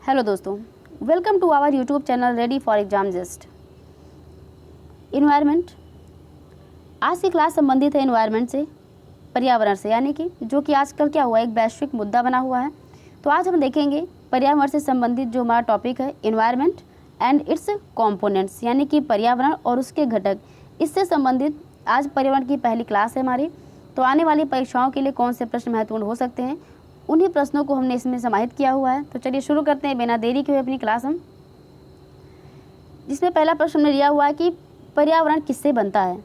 Hello दोस्तों, welcome to our YouTube channel ready for exam just. Environment, आज की class संबंधित है इन्वायरमेंट से, पर्यावरण से, यानी कि जो कि आजकल क्या हुआ है, एक वैश्विक मुद्दा बना हुआ है। तो आज हम देखेंगे पर्यावरण से संबंधित जो हमारा टॉपिक है इन्वायरमेंट एंड इट्स कॉम्पोनेंट्स, यानी कि पर्यावरण और उसके घटक। इससे संबंधित आज पर्यावरण की पहली क्लास है हमारी। तो आने वाली परीक्षाओं के लिए कौन से प्रश्न महत्वपूर्ण हो सकते हैं, उन्हीं प्रश्नों को हमने इसमें समाहित किया हुआ है। तो चलिए शुरू करते हैं बिना देरी के हुए अपनी क्लास हम, जिसमें पहला प्रश्न हमने लिया हुआ है कि पर्यावरण किससे बनता है।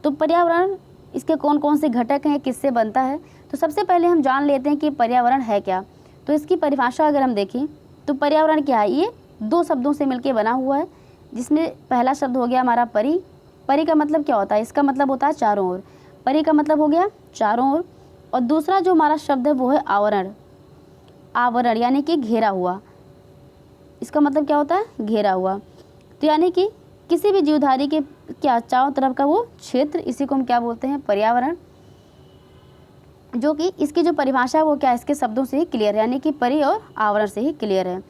तो पर्यावरण, इसके कौन कौन से घटक हैं, किससे बनता है। तो सबसे पहले हम जान लेते हैं कि पर्यावरण है क्या। तो इसकी परिभाषा अगर हम देखें तो पर्यावरण क्या है, ये दो शब्दों से मिलकर बना हुआ है, जिसमें पहला शब्द हो गया हमारा परि। परि का मतलब क्या होता है, इसका मतलब होता है चारों ओर। परि का मतलब हो गया चारों ओर। और दूसरा जो हमारा शब्द है वो है आवरण। आवरण यानी कि घेरा हुआ, इसका मतलब क्या होता है, घेरा हुआ। तो यानी कि किसी भी जीवधारी के क्या चारों तरफ का वो क्षेत्र, इसी को हम क्या बोलते हैं, पर्यावरण। जो कि इसकी जो परिभाषा है वो क्या, इसके शब्दों से ही क्लियर है, यानी कि परि और आवरण से ही क्लियर है।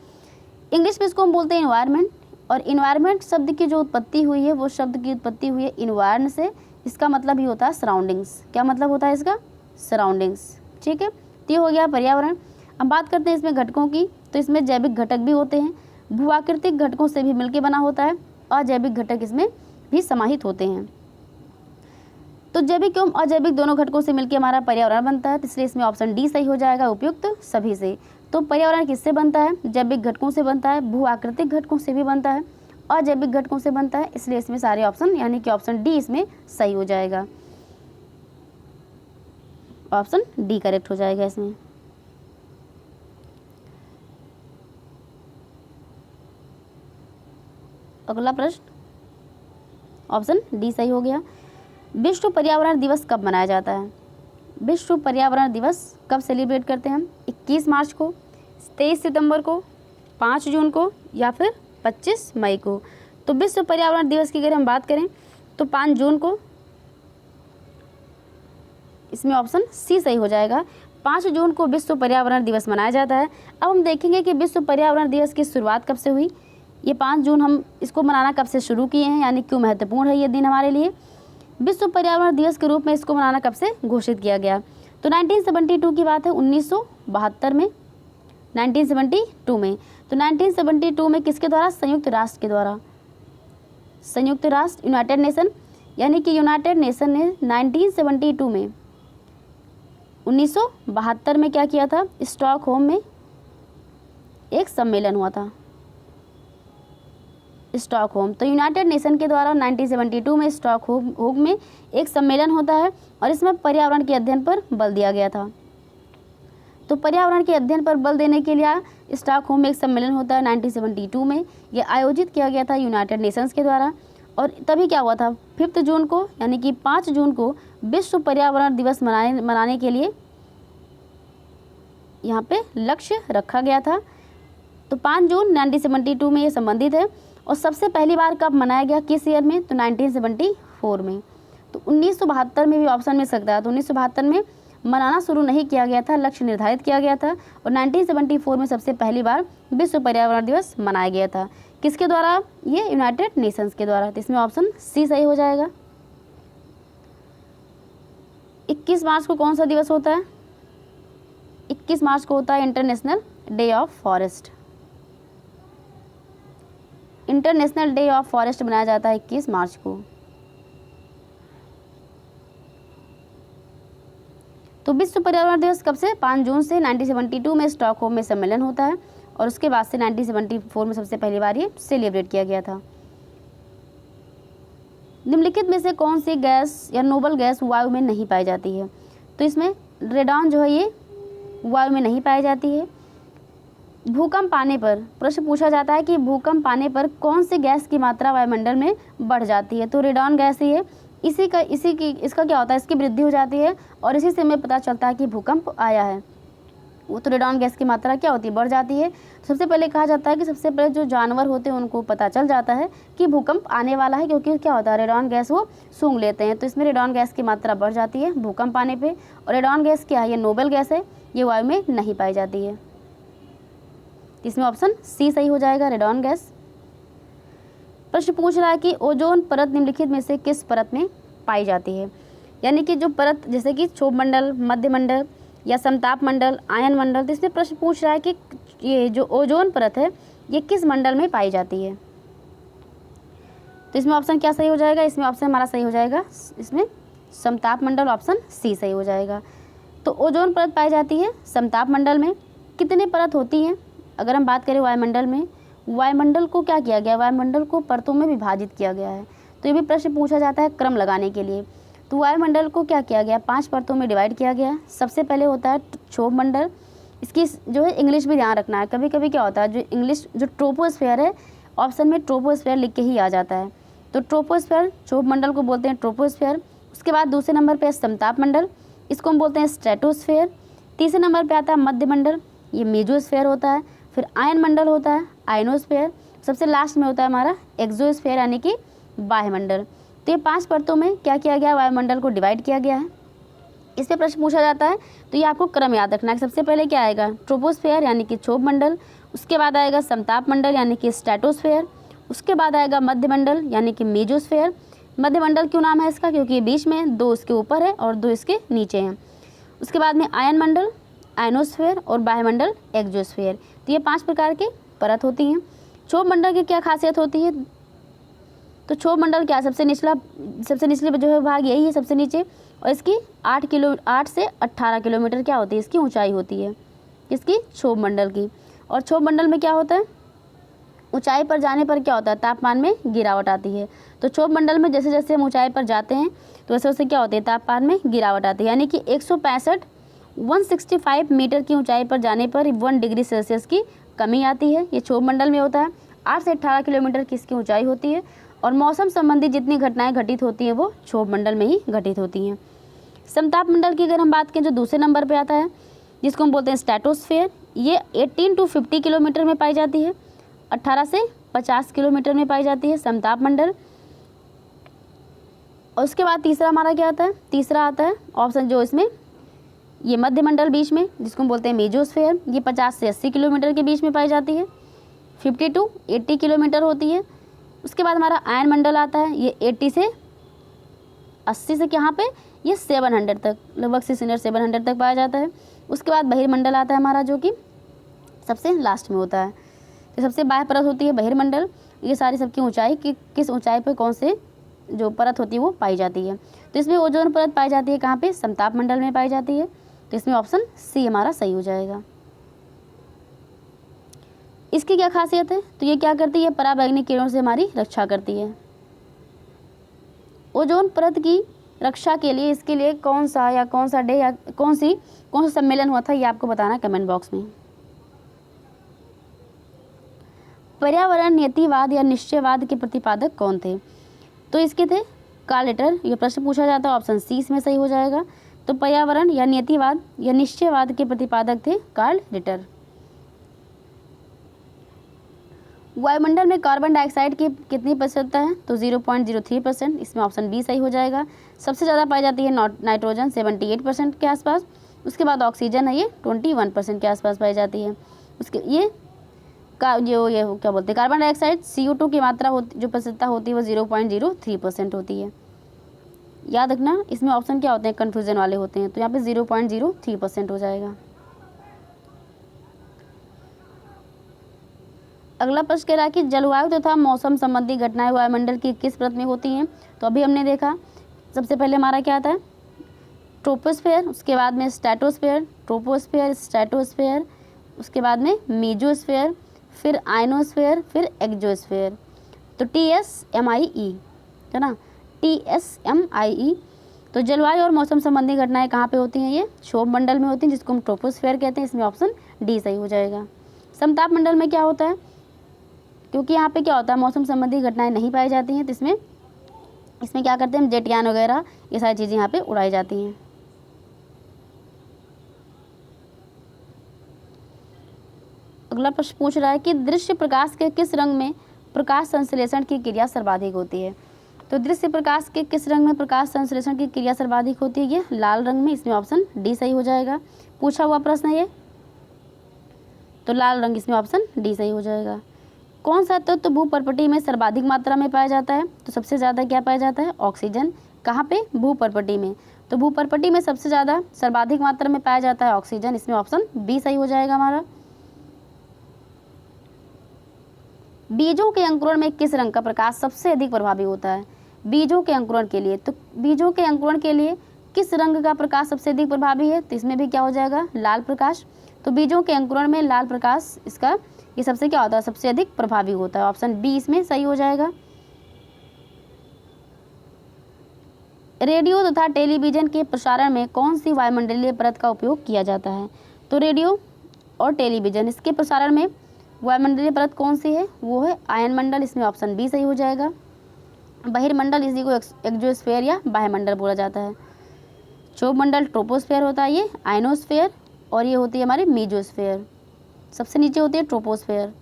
इंग्लिश में इसको हम बोलते हैं इन्वायरमेंट। और इन्वायरमेंट शब्द की जो उत्पत्ति हुई है, वो शब्द की उत्पत्ति हुई है इन्वायरन से। इसका मतलब ही होता है सराउंडिंग्स। क्या मतलब होता है इसका, सराउंडिंग्स। ठीक है, तो ये हो गया पर्यावरण। अब बात करते हैं इसमें घटकों की। तो इसमें जैविक घटक भी होते हैं, भूआकृतिक घटकों से भी मिलकर बना होता है, अजैविक घटक इसमें भी समाहित होते हैं। तो जैविक एवं अजैविक दोनों घटकों से मिलकर हमारा पर्यावरण बनता है, इसलिए इसमें ऑप्शन डी सही हो जाएगा, उपयुक्त सभी से। तो पर्यावरण किससे बनता है, जैविक घटकों से बनता है, भूआकृतिक घटकों से भी बनता है, अजैविक घटकों से बनता है, इसलिए इसमें सारे ऑप्शन यानी कि ऑप्शन डी इसमें सही हो जाएगा। ऑप्शन डी करेक्ट हो जाएगा इसमें। अगला प्रश्न, ऑप्शन डी सही हो गया। विश्व पर्यावरण दिवस कब मनाया जाता है। विश्व पर्यावरण दिवस कब सेलिब्रेट करते हैं हम, 21 मार्च को, 23 सितंबर को, 5 जून को, या फिर 25 मई को। तो विश्व पर्यावरण दिवस की अगर हम बात करें तो 5 जून को, इसमें ऑप्शन सी सही हो जाएगा। 5 जून को विश्व पर्यावरण दिवस मनाया जाता है। अब हम देखेंगे कि विश्व पर्यावरण दिवस की शुरुआत कब से हुई। ये 5 जून हम इसको मनाना कब से शुरू किए हैं, यानी क्यों महत्वपूर्ण है ये दिन हमारे लिए। विश्व पर्यावरण दिवस के रूप में इसको मनाना कब से घोषित किया गया। तो 1972 की बात है, 1972 में, 1972 में। तो 1972 में किसके द्वारा, संयुक्त राष्ट्र के द्वारा। संयुक्त राष्ट्र, यूनाइटेड नेशन, यानी कि यूनाइटेड नेशन ने 1972 में, 1972 में क्या किया था, स्टॉकहोम में एक सम्मेलन हुआ था, स्टॉकहोम। तो यूनाइटेड नेशन के द्वारा 1972 में स्टॉकहोम में एक सम्मेलन होता है और इसमें पर्यावरण के अध्ययन पर बल दिया गया था। तो पर्यावरण के अध्ययन पर बल देने के लिए स्टॉकहोम में एक सम्मेलन होता है 1972 में। यह आयोजित किया गया था यूनाइटेड नेशंस के द्वारा। और तभी क्या हुआ था, 5 जून को, यानी कि 5 जून को विश्व पर्यावरण दिवस मनाने के लिए यहाँ पे लक्ष्य रखा गया था। तो 5 जून 1972 में ये संबंधित है। और सबसे पहली बार कब मनाया गया, किस ईयर में, तो 1974 में। तो 1972 में भी ऑप्शन मिल सकता है। तो 1972 में मनाना शुरू नहीं किया गया था, लक्ष्य निर्धारित किया गया था। और 1974 में सबसे पहली बार विश्व पर्यावरण दिवस मनाया गया था। किसके द्वारा, ये यूनाइटेड नेशंस के द्वारा। तो इसमें ऑप्शन सी सही हो जाएगा। 21 मार्च को कौन सा दिवस होता है, 21 मार्च को होता है international day of forest. International day of forest मनाया जाता है 21 मार्च को। तो विश्व पर्यावरण दिवस कब से, 5 जून से। 1972 में स्टॉकहोम में सम्मेलन होता है और उसके बाद से 1974 में सबसे पहली बार ये सेलिब्रेट किया गया था। निम्नलिखित में से कौन सी गैस या नोबल गैस वायु में नहीं पाई जाती है। तो इसमें रेडॉन जो है ये वायु में नहीं पाई जाती है। भूकंप आने पर प्रश्न पूछा जाता है कि भूकंप आने पर कौन सी गैस की मात्रा वायुमंडल में बढ़ जाती है। तो रेडॉन गैस ही है। इसका क्या होता है, इसकी वृद्धि हो जाती है और इसी से हमें पता चलता है कि भूकंप आया है। वो तो रेडॉन गैस की मात्रा क्या होती है, बढ़ जाती है। सबसे पहले कहा जाता है कि सबसे पहले जो जानवर होते हैं उनको पता चल जाता है कि भूकंप आने वाला है, क्योंकि क्या होता है, रेडॉन गैस वो सूंघ लेते हैं। तो इसमें रेडॉन गैस की मात्रा बढ़ जाती है भूकंप आने पे। और रेडॉन गैस क्या है, ये नोबल गैस है, ये वायु में नहीं पाई जाती है। इसमें ऑप्शन सी सही हो जाएगा, रेडॉन गैस। प्रश्न पूछ रहा है कि ओजोन परत निम्नलिखित में से किस परत में पाई जाती है। यानी कि जो परत जैसे कि क्षोभ मंडल, मध्य मंडल या समताप मंडल, आयन मंडल, तो इसमें प्रश्न पूछ रहा है कि ये जो ओजोन परत है ये किस मंडल में पाई जाती है। तो इसमें ऑप्शन क्या सही हो जाएगा, इसमें ऑप्शन हमारा सही हो जाएगा, इसमें समताप मंडल, ऑप्शन सी सही हो जाएगा। तो ओजोन परत पाई जाती है समताप मंडल में। कितने परत होती हैं, अगर हम बात करें वायुमंडल में, वायुमंडल को क्या किया गया, वायुमंडल को परतों में विभाजित किया गया है। तो ये भी प्रश्न पूछा जाता है क्रम लगाने के लिए। तो वायुमंडल को क्या किया गया, 5 परतों में डिवाइड किया गया है। सबसे पहले होता है क्षोभ मंडल, इसकी जो है इंग्लिश भी ध्यान रखना है, कभी कभी क्या होता है जो इंग्लिश जो ट्रोपोस्फेयर है, ऑप्शन में ट्रोपोस्फेयर लिख के ही आ जाता है। तो ट्रोपोस्फेयर, क्षोभ मंडल को बोलते हैं ट्रोपोस्फेयर। उसके बाद दूसरे नंबर पे समताप मंडल, इसको हम बोलते हैं स्ट्रेटोस्फेयर। तीसरे नंबर पे आता है मध्य मंडल, ये मेजोस्फेयर होता है। फिर आयन मंडल होता है आयनोस्फेयर। सबसे लास्ट में होता है हमारा एक्सोस्फेयर यानी कि वायुमंडल। तो ये 5 परतों में क्या किया गया, वायुमंडल को डिवाइड किया गया है। इस पर प्रश्न पूछा जाता है तो ये आपको क्रम याद रखना है। सबसे पहले क्या आएगा, ट्रोपोस्फेयर यानी कि क्षोभ मंडल। उसके बाद आएगा समताप मंडल यानी कि स्ट्रेटोस्फेयर। उसके बाद आएगा मध्य मंडल यानी कि मेजोस्फेयर। मध्य मंडल क्यों नाम है इसका, क्योंकि ये बीच में 2 इसके ऊपर है और 2 इसके नीचे हैं। उसके बाद में आयन मंडल, आयनोस्फेयर और वायुमंडल एक्सोस्फेयर। तो ये 5 प्रकार की परत होती हैं। क्षोभ मंडल की क्या खासियत होती है, तो क्षोभ मंडल क्या, सबसे निचले जो है भाग यही है सबसे नीचे, और इसकी 8 से 18 किलोमीटर क्या होती है, इसकी ऊंचाई होती है, इसकी क्षोभ मंडल की। और क्षोभ मंडल में क्या होता है, ऊंचाई पर जाने पर क्या होता है, तापमान में गिरावट आती है। तो क्षोभ मंडल में जैसे जैसे हम ऊंचाई पर जाते हैं तो वैसे वैसे क्या होती है, तापमान में गिरावट आती है। यानी कि 165 मीटर की ऊंचाई पर जाने पर 1 डिग्री सेल्सियस की कमी आती है, ये क्षोभ मंडल में होता है। 8 से 18 किलोमीटर की इसकी ऊंचाई होती है। और मौसम संबंधी जितनी घटनाएं घटित होती हैं वो क्षोभ मंडल में ही घटित होती हैं। समताप मंडल की अगर हम बात करें जो दूसरे नंबर पे आता है, जिसको हम बोलते हैं स्ट्रेटोस्फेयर, ये 18 to 50 किलोमीटर में पाई जाती है। 18 से 50 किलोमीटर में पाई जाती है समताप मंडल। और उसके बाद तीसरा हमारा क्या आता है, तीसरा आता है ऑप्शन जो इसमें ये मध्य मंडल बीच में, जिसको हम बोलते हैं मेजोस्फेयर। ये 50 से 80 किलोमीटर के बीच में पाई जाती है, 50 to 80 किलोमीटर होती है। उसके बाद हमारा आयन मंडल आता है, ये 80 से 80 से यहाँ पे ये 700 तक, लगभग 600-700 तक पाया जाता है। उसके बाद बहिर्मंडल आता है हमारा, जो कि सबसे लास्ट में होता है। तो सबसे बाह्य परत होती है बहिर्मंडल। ये सारी सबकी ऊंचाई कि किस ऊंचाई पर कौन से जो परत होती है वो पाई जाती है। तो इसमें ओजोन परत पाई जाती है कहाँ पे, समताप मंडल में पाई जाती है। तो इसमें ऑप्शन सी हमारा सही हो जाएगा। इसकी क्या खासियत है, तो ये क्या करती है, पराबैंगनी किरणों से हमारी रक्षा करती है। ओजोन परत की रक्षा के लिए इसके लिए कौन सा डे या कौन सा सम्मेलन हुआ था, ये आपको बताना कमेंट बॉक्स में। पर्यावरण नियतिवाद या निश्चयवाद के प्रतिपादक कौन थे, तो इसके थे कार्ल रिटर। ये प्रश्न पूछा जाता है, ऑप्शन सी इसमें सही हो जाएगा। तो पर्यावरण या नियतिवाद या निश्चयवाद के प्रतिपादक थे कार्ल रिटर। वायुमंडल में कार्बन डाइऑक्साइड की कितनी प्रतिशतता है, तो 0.03%, इसमें ऑप्शन बी सही हो जाएगा। सबसे ज़्यादा पाई जाती है नाइट्रोजन 78% के आसपास। उसके बाद ऑक्सीजन है, ये 21% के आसपास पाई जाती है। उसके ये क्या बोलते हैं, कार्बन डाइऑक्साइड CO2 की मात्रा होती, जो प्रतिशतता होती है वो 0.03% होती है। याद रखना, इसमें ऑप्शन क्या होते हैं, कन्फ्यूजन वाले होते हैं। तो यहाँ पे 0.03% हो जाएगा। अगला प्रश्न कह रहा है कि जलवायु तथा मौसम संबंधी घटनाएं वायुमंडल की किस परत में होती हैं। तो अभी हमने देखा, सबसे पहले हमारा क्या आता है, ट्रोपोस्फेयर, उसके बाद में स्ट्रेटोस्फेयर, ट्रोपोस्फेयर, स्ट्रेटोस्फेयर, उसके बाद में मेजोस्फेयर, फिर आयनोस्फेयर, फिर एक्सोस्फेयर। तो TSMIE है ना, TSMIE। तो जलवायु और मौसम संबंधी घटनाएं कहाँ पे होती हैं, ये क्षोभ मंडल में होती हैं, जिसको हम ट्रोपोस्फेयर कहते हैं। इसमें ऑप्शन डी सही हो जाएगा। समताप मंडल में क्या होता है, क्योंकि यहाँ पे क्या होता है, मौसम संबंधी घटनाएं नहीं पाई जाती हैं, तो इसमें क्या करते हैं हम, जेटयान वगैरह ये सारी चीज़ें यहाँ पे उड़ाई जाती हैं। अगला प्रश्न पूछ रहा है कि दृश्य प्रकाश के किस रंग में प्रकाश संश्लेषण की क्रिया सर्वाधिक होती है। तो दृश्य प्रकाश के किस रंग में प्रकाश संश्लेषण की क्रिया सर्वाधिक होती है, ये लाल रंग में। इसमें ऑप्शन डी सही हो जाएगा। पूछा हुआ प्रश्न है ये। तो लाल रंग इसमें ऑप्शन डी सही हो जाएगा। कौन सा तत्व भूपर्पटी में सर्वाधिक मात्रा में पाया जाता है? तो सबसे ज़्यादा क्या पाया जाता है? ऑक्सीजन। कहाँ पे? भूपर्पटी में। तो भूपर्पटी में सबसे ज़्यादा सर्वाधिक मात्रा में पाया जाता है ऑक्सीजन, इसमें ऑप्शन बी सही हो जाएगा हमारा। बीजों के अंकुरण में किस रंग का प्रकाश सबसे अधिक प्रभावी होता है? बीजों के अंकुरण के लिए, तो बीजों के अंकुरण के लिए किस रंग का प्रकाश सबसे अधिक प्रभावी है? तो इसमें भी क्या हो जाएगा? लाल प्रकाश। तो बीजों के अंकुरण में लाल प्रकाश इसका ये सबसे क्या होता है? सबसे अधिक प्रभावी होता है, ऑप्शन बी इसमें सही हो जाएगा। रेडियो तथा टेलीविजन के प्रसारण में कौन सी वायुमंडलीय परत का उपयोग किया जाता है? तो रेडियो और टेलीविजन इसके प्रसारण में वायुमंडलीय परत कौन सी है? वो है आयन मंडल, इसमें ऑप्शन बी सही हो जाएगा। बहिर्मंडल इसी को एक्सोस्फीयर या बाह्यमंडल बोला जाता है। क्षोभ मंडल ट्रोपोस्फीयर होता है, ये आयनोस्फीयर, और ये होती है हमारी मीजोस्फीयर। सबसे नीचे होती है ट्रोपोस्फीयर।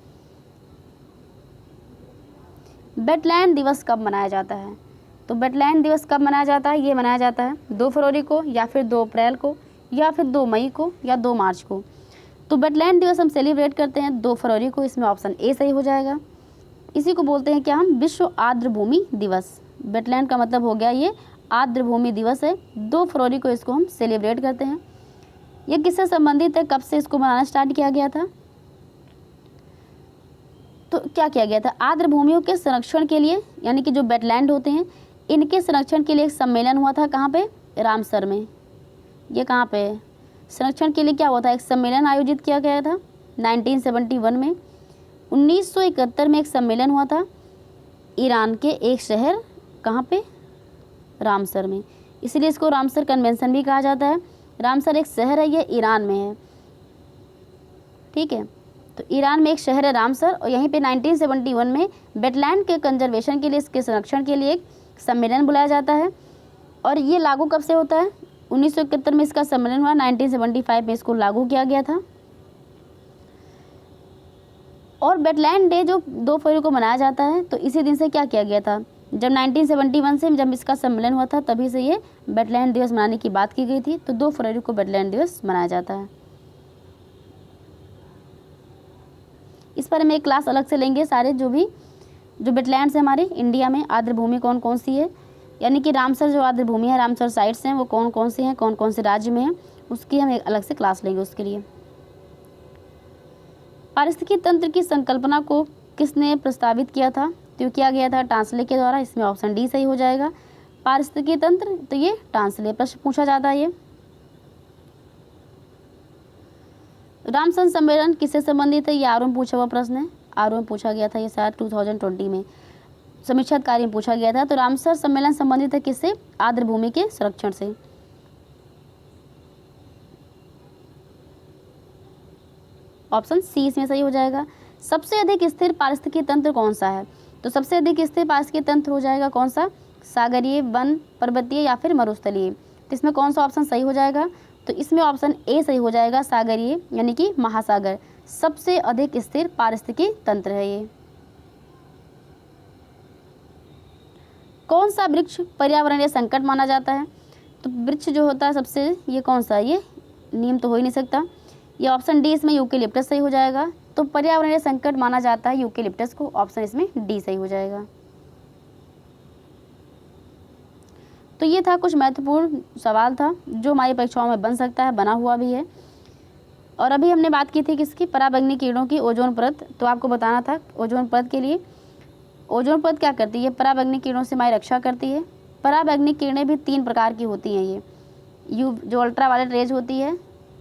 वेटलैंड दिवस कब मनाया जाता है? तो वेटलैंड दिवस कब मनाया जाता है? ये मनाया जाता है 2 फरवरी को, या फिर 2 अप्रैल को, या फिर 2 मई को, या 2 मार्च को। तो वेटलैंड दिवस हम सेलिब्रेट करते हैं 2 फरवरी को, इसमें ऑप्शन ए सही हो जाएगा। इसी को बोलते हैं क्या हम? विश्व आर्द्र भूमि दिवस। वेटलैंड का मतलब हो गया ये आर्द्र भूमि दिवस है, 2 फरवरी को इसको हम सेलिब्रेट करते हैं। ये किससे संबंधित है? कब से इसको मनाना स्टार्ट किया गया था? तो क्या किया गया था? आर्द्र भूमियों के संरक्षण के लिए, यानी कि जो वेटलैंड होते हैं इनके संरक्षण के लिए एक सम्मेलन हुआ था। कहाँ पे? रामसर में। ये कहाँ पे? संरक्षण के लिए क्या हुआ था? एक सम्मेलन आयोजित किया गया था 1971 में। 1971 में एक सम्मेलन हुआ था ईरान के एक शहर, कहाँ पे? रामसर में, इसलिए इसको रामसर कन्वेंशन भी कहा जाता है। रामसर एक शहर है, ये ईरान में है, ठीक है। तो ईरान में एक शहर है रामसर, और यहीं पे 1971 में वेटलैंड के कंजर्वेशन के लिए, इसके संरक्षण के लिए एक सम्मेलन बुलाया जाता है। और ये लागू कब से होता है? 1971 में इसका सम्मेलन हुआ, 1975 में इसको लागू किया गया था। और वेटलैंड डे जो 2 फरवरी को मनाया जाता है, तो इसी दिन से क्या किया गया था? जब 1971 से जब इसका सम्मेलन हुआ था, तभी से ये वेटलैंड दिवस मनाने की बात की गई थी। तो 2 फरवरी को वेटलैंड दिवस मनाया जाता है। इस पर हम एक क्लास अलग से लेंगे, सारे जो वेटलैंड्स हैं हमारे इंडिया में, आर्द्र भूमि कौन कौन सी है, यानी कि रामसर जो आर्द्र भूमि है, रामसर साइट्स हैं वो कौन कौन सी हैं, कौन कौन से राज्य में हैं, उसकी हम एक अलग से क्लास लेंगे उसके लिए। पारिस्थितिकी तंत्र की संकल्पना को किसने प्रस्तावित किया था? तो किया गया था टांसले के द्वारा, इसमें ऑप्शन डी सही हो जाएगा। पारिस्थितिकी तंत्र, तो ये टांसले प्रश्न पूछा जाता है। ये रामसर सम्मेलन किससे संबंधित है? ये आर में पूछा हुआ प्रश्न है, आर में पूछा गया था ये शायद 2020 में समीक्षा कार्य में पूछा गया था। तो रामसर सम्मेलन संबंधित है किससे? आर्द्र भूमि के संरक्षण से। ऑप्शन सी इसमें सही हो जाएगा। सबसे अधिक स्थिर पारिस्थितिकी तंत्र कौन सा है? तो सबसे अधिक स्थिर पारिस्थितिकी तंत्र हो जाएगा कौन सा? सागरीय, वन, पर्वतीय या फिर मरुस्थलीय। तो इसमें कौन सा ऑप्शन सही हो जाएगा? तो इसमें ऑप्शन ए सही हो जाएगा, सागरीय, यानी कि महासागर सबसे अधिक स्थिर पारिस्थितिकी तंत्र है ये। कौन सा वृक्ष पर्यावरणीय संकट माना जाता है? तो वृक्ष जो होता है सबसे, ये कौन सा है? ये नीम तो हो ही नहीं सकता, ये ऑप्शन डी इसमें यूकेलिप्टस सही हो जाएगा। तो पर्यावरणीय संकट माना जाता है यूकेलिप्टस को, ऑप्शन इसमें डी सही हो जाएगा। तो ये था कुछ महत्वपूर्ण सवाल था जो हमारी परीक्षाओं में बन सकता है, बना हुआ भी है। और अभी हमने बात की थी किसकी? पराबैंगनी किरणों की, ओजोन परत। तो आपको बताना था ओजोन परत के लिए, ओजोन परत क्या करती है? पराबैंगनी किरणों से हमारी रक्षा करती है। पराबैंगनी किरणें भी 3 प्रकार की होती हैं। ये यू जो अल्ट्रावायलेट रेज होती है,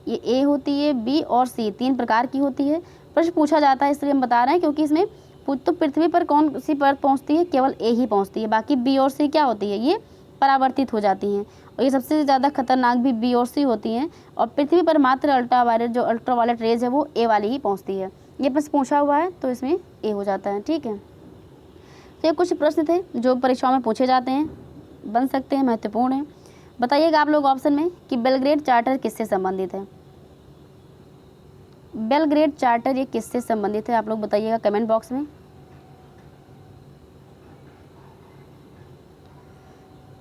ये ए होती है, बी और सी, 3 प्रकार की होती है। प्रश्न पूछा जाता है इसलिए हम बता रहे हैं, क्योंकि इसमें तो पृथ्वी पर कौन सी परत पहुंचती है? केवल ए ही पहुंचती है, बाकी बी और सी क्या होती है? ये परावर्तित हो जाती हैं। और ये सबसे ज़्यादा खतरनाक भी बी और सी होती हैं। और पृथ्वी पर मात्र अल्ट्रावायलेट रेज है वो ए वाली ही पहुंचती है। ये प्रश्न पूछा हुआ है तो इसमें ए हो जाता है, ठीक है। तो ये कुछ प्रश्न थे जो परीक्षाओं में पूछे जाते हैं, बन सकते हैं, महत्वपूर्ण है। बताइएगा आप लोग ऑप्शन में कि बेलग्रेड चार्टर किससे संबंधित है? बेलग्रेड चार्टर ये किससे संबंधित है? आप लोग बताइएगा कमेंट बॉक्स में।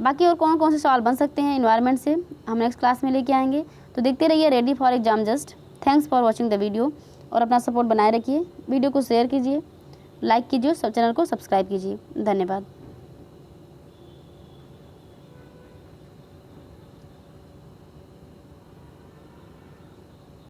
बाकी और कौन कौन से सवाल बन सकते हैं एनवायरनमेंट से, हम नेक्स्ट क्लास में लेके आएंगे। तो देखते रहिए ready for exam just. Thanks for watching the video. और अपना सपोर्ट बनाए रखिए। वीडियो को शेयर कीजिए, लाइक कीजिए, सब चैनल को सब्सक्राइब कीजिए। धन्यवाद।